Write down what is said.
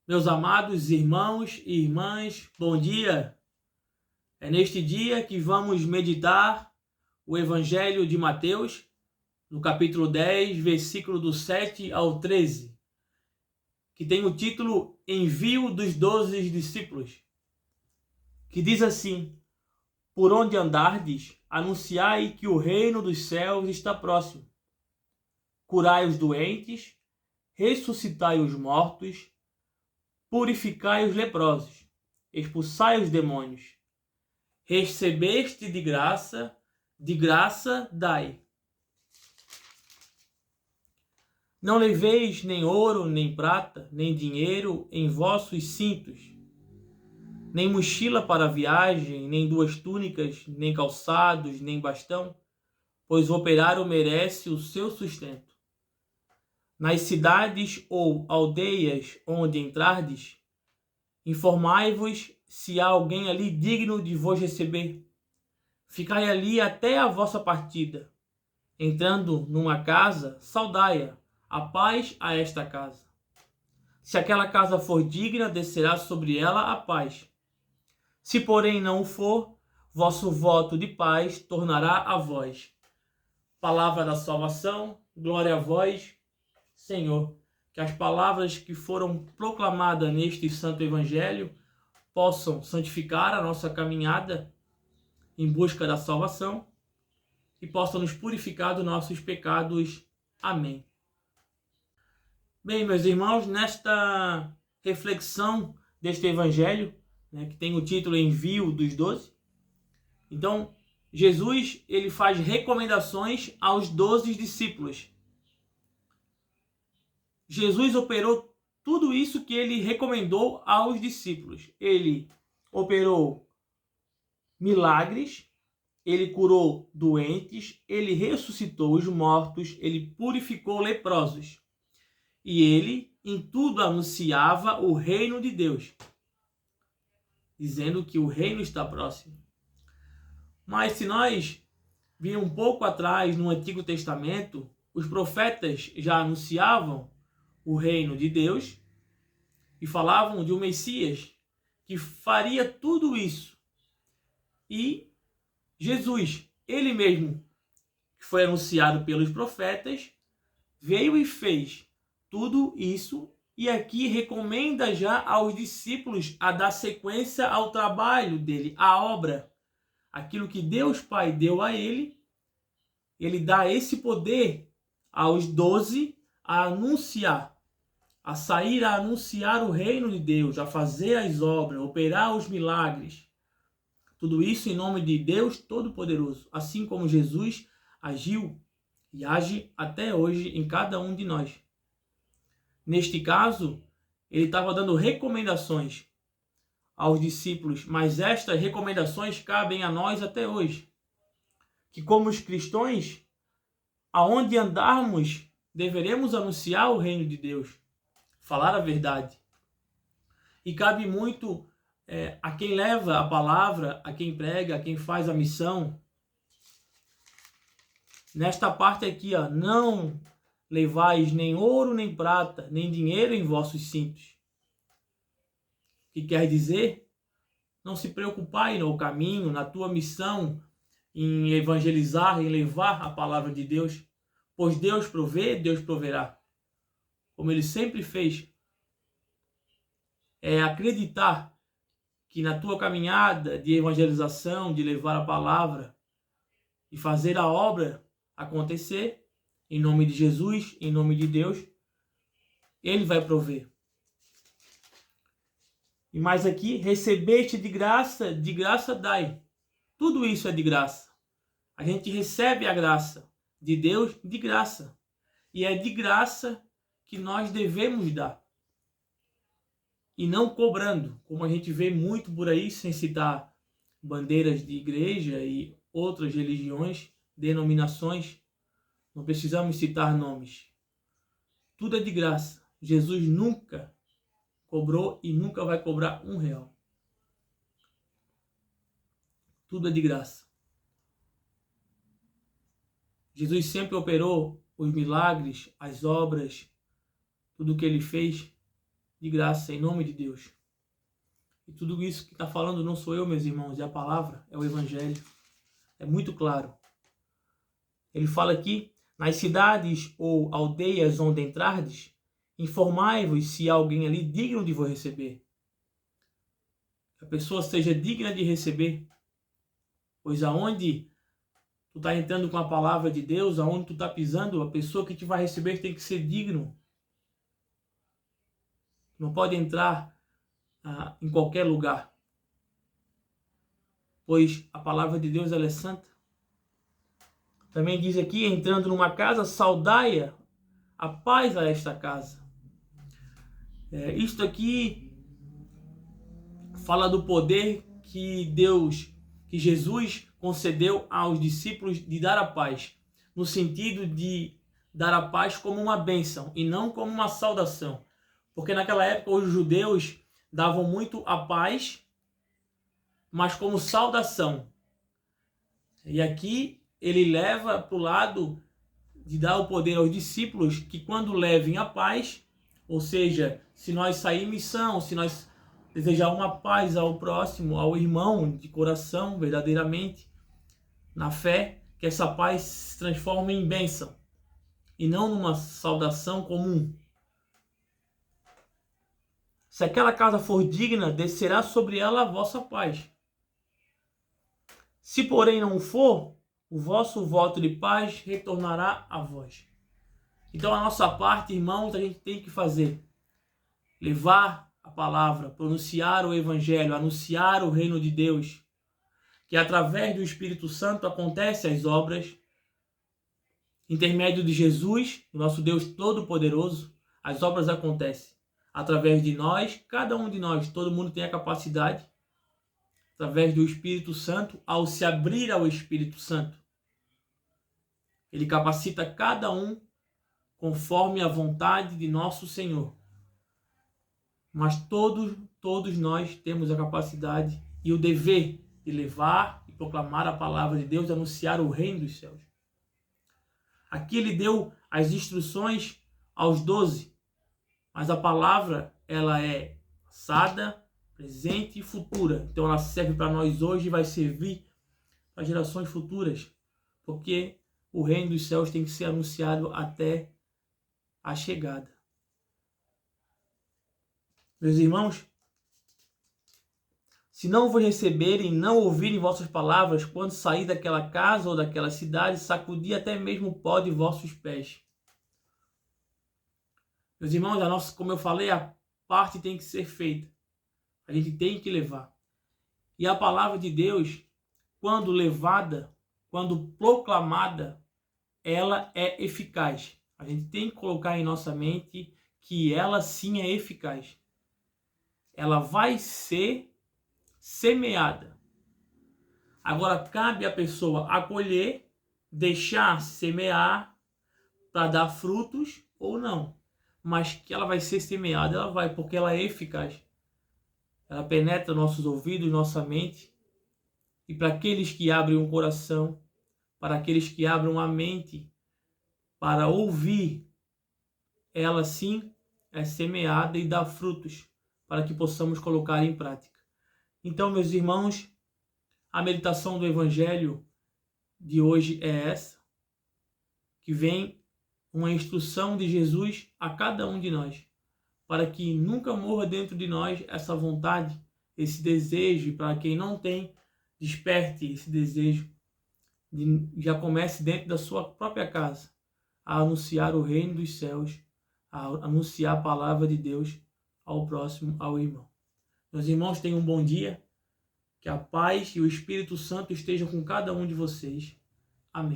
Meus amados irmãos e irmãs, bom dia! É neste dia que vamos meditar o Evangelho de Mateus, no capítulo 10, versículo do 7 ao 13, que tem o título Envio dos 12 discípulos, que diz assim: Por onde andardes, anunciai que o reino dos céus está próximo. Curai os doentes, ressuscitai os mortos, purificai os leprosos, expulsai os demônios. Recebeste de graça dai. Não leveis nem ouro, nem prata, nem dinheiro em vossos cintos, nem mochila para a viagem, nem duas túnicas, nem calçados, nem bastão, pois o operário merece o seu sustento. Nas cidades ou aldeias onde entrardes, informai-vos se há alguém ali digno de vos receber. Ficai ali até a vossa partida. Entrando numa casa, saudai-a, a paz a esta casa. Se aquela casa for digna, descerá sobre ela a paz. Se porém não o for, vosso voto de paz tornará a vós. Palavra da salvação, glória a vós, Senhor. Que as palavras que foram proclamadas neste santo evangelho possam santificar a nossa caminhada em busca da salvação e possa nos purificar dos nossos pecados. Amém. Bem, meus irmãos, nesta reflexão deste evangelho, que tem o título Envio dos 12, então, Jesus ele faz recomendações aos 12 discípulos. Jesus operou tudo isso que ele recomendou aos discípulos. Ele operou milagres, ele curou doentes, ele ressuscitou os mortos, ele purificou leprosos. E ele, em tudo, anunciava o reino de Deus, dizendo que o reino está próximo. Mas se nós vir um pouco atrás no Antigo Testamento, os profetas já anunciavam o reino de Deus e falavam de um Messias que faria tudo isso. E Jesus, ele mesmo, que foi anunciado pelos profetas, veio e fez tudo isso, e aqui recomenda já aos discípulos a dar sequência ao trabalho dele, à obra. Aquilo que Deus Pai deu a ele, ele dá esse poder aos 12 a anunciar, a sair a anunciar o reino de Deus, a fazer as obras, operar os milagres. Tudo isso em nome de Deus Todo-Poderoso, assim como Jesus agiu e age até hoje em cada um de nós. Neste caso, ele estava dando recomendações aos discípulos, mas estas recomendações cabem a nós até hoje. Que como os cristãos, aonde andarmos, deveremos anunciar o reino de Deus, falar a verdade. E cabe muito a quem leva a palavra, a quem prega, a quem faz a missão. Nesta parte aqui, não levais nem ouro, nem prata, nem dinheiro em vossos cintos. O que quer dizer? Não se preocupai no caminho, na tua missão, em evangelizar, em levar a palavra de Deus, pois Deus provê, Deus proverá. Como ele sempre fez. É acreditar que na tua caminhada de evangelização, de levar a palavra e fazer a obra acontecer, em nome de Jesus, em nome de Deus, ele vai prover. E mais aqui, recebeste de graça dai. Tudo isso é de graça. A gente recebe a graça de Deus de graça. E é de graça que nós devemos dar. E não cobrando, como a gente vê muito por aí, sem citar bandeiras de igreja e outras religiões, denominações. Não precisamos citar nomes. Tudo é de graça. Jesus nunca cobrou e nunca vai cobrar R$1. Tudo é de graça. Jesus sempre operou os milagres, as obras, tudo o que ele fez de graça, em nome de Deus. E tudo isso que está falando não sou eu, meus irmãos, é a palavra, é o Evangelho. É muito claro. Ele fala aqui, nas cidades ou aldeias onde entrardes, informai-vos se há alguém ali digno de vos receber. Que a pessoa seja digna de receber. Pois aonde tu está entrando com a palavra de Deus, aonde tu está pisando, a pessoa que te vai receber tem que ser digno. Não pode entrar em qualquer lugar. Pois a palavra de Deus ela é santa. Também diz aqui, entrando numa casa, saudai a paz a esta casa. Isto aqui fala do poder que Jesus concedeu aos discípulos de dar a paz, no sentido de dar a paz como uma bênção e não como uma saudação. Porque naquela época os judeus davam muito a paz, mas como saudação. E aqui ele leva para o lado de dar o poder aos discípulos que quando levem a paz, ou seja, se nós sair em missão, se nós desejar uma paz ao próximo, ao irmão de coração, verdadeiramente, na fé, que essa paz se transforme em bênção e não numa saudação comum. Se aquela casa for digna, descerá sobre ela a vossa paz. Se porém não for, o vosso voto de paz retornará a vós. Então a nossa parte, irmãos, a gente tem que fazer. Levar a palavra, pronunciar o Evangelho, anunciar o reino de Deus. Que através do Espírito Santo acontecem as obras. Intermédio de Jesus, nosso Deus Todo-Poderoso, as obras acontecem. Através de nós, cada um de nós, todo mundo tem a capacidade, através do Espírito Santo, ao se abrir ao Espírito Santo. Ele capacita cada um conforme a vontade de nosso Senhor. Mas todos nós temos a capacidade e o dever de levar e proclamar a palavra de Deus, anunciar o reino dos céus. Aqui ele deu as instruções aos 12, mas a palavra ela é passada, presente e futura. Então ela serve para nós hoje e vai servir para gerações futuras, porque o reino dos céus tem que ser anunciado até a chegada. Meus irmãos, se não vos receberem, não ouvirem vossas palavras, quando sair daquela casa ou daquela cidade, sacudi até mesmo o pó de vossos pés. Meus irmãos, como eu falei, a parte tem que ser feita. A gente tem que levar. E a palavra de Deus, quando levada, quando proclamada, ela é eficaz. A gente tem que colocar em nossa mente que ela sim é eficaz. Ela vai ser semeada. Agora cabe à pessoa acolher, deixar semear para dar frutos ou não. Mas que ela vai ser semeada, ela vai, porque ela é eficaz. Ela penetra nossos ouvidos, nossa mente. E para aqueles que abrem o coração, para aqueles que abrem a mente para ouvir, ela sim é semeada e dá frutos para que possamos colocar em prática. Então, meus irmãos, a meditação do Evangelho de hoje é essa, que vem uma instrução de Jesus a cada um de nós, para que nunca morra dentro de nós essa vontade, esse desejo, e para quem não tem, desperte esse desejo, já comece dentro da sua própria casa, a anunciar o reino dos céus, a anunciar a palavra de Deus ao próximo, ao irmão. Meus irmãos, tenham um bom dia, que a paz e o Espírito Santo estejam com cada um de vocês. Amém.